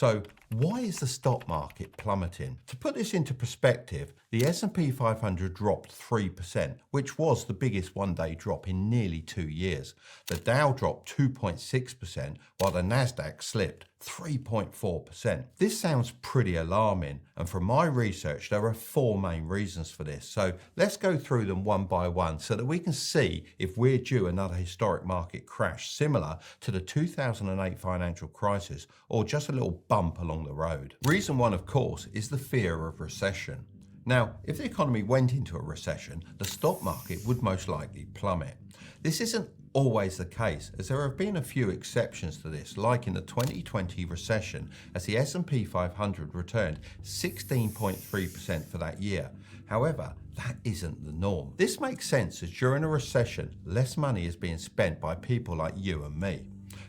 So why is the stock market plummeting? To put this into perspective, the S&P 500 dropped 3%, which was the biggest one-day drop in nearly 2 years. The Dow dropped 2.6%, while the Nasdaq slipped 3.4%. This sounds pretty alarming, and from my research, there are 4 main reasons for this. So let's go through them one by one so that we can see if we're due another historic market crash similar to the 2008 financial crisis or just a little bump along the road. Reason 1, of course, is the fear of recession. Now, if the economy went into a recession, the stock market would most likely plummet. This isn't always the case, as there have been a few exceptions to this, like in the 2020 recession, as the S&P 500 returned 16.3% for that year. However, that isn't the norm. This makes sense as during a recession, less money is being spent by people like you and me.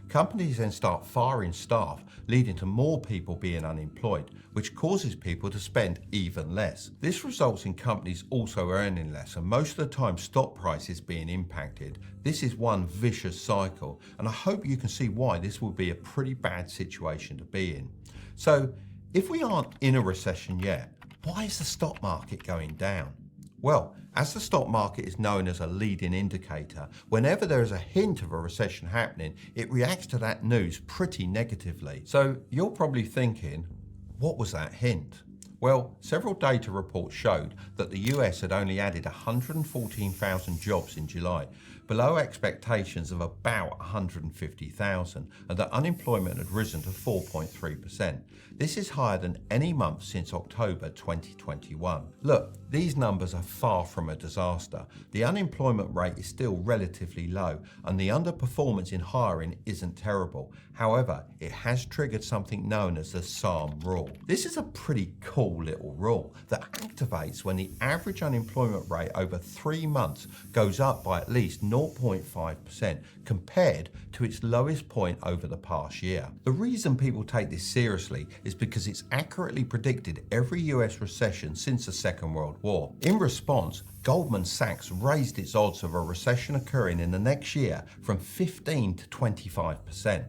Companies then start firing staff, leading to more people being unemployed, which causes people to spend even less. This results in companies also earning less, and most of the time stock prices being impacted. This is one vicious cycle, and I hope you can see why this will be a pretty bad situation to be in. So, if we aren't in a recession yet, why is the stock market going down? Well, as the stock market is known as a leading indicator, whenever there is a hint of a recession happening, it reacts to that news pretty negatively. So you're probably thinking, what was that hint? Well, several data reports showed that the US had only added 114,000 jobs in July, below expectations of about 150,000, and that unemployment had risen to 4.3%. This is higher than any month since October 2021. Look, these numbers are far from a disaster. The unemployment rate is still relatively low, and the underperformance in hiring isn't terrible. However, it has triggered something known as the SARM rule. This is a pretty cool little rule that activates when the average unemployment rate over 3 months goes up by at least 0.5% compared to its lowest point over the past year. The reason people take this seriously is because it's accurately predicted every US recession since the Second World War. In response, Goldman Sachs raised its odds of a recession occurring in the next year from 15 to 25%.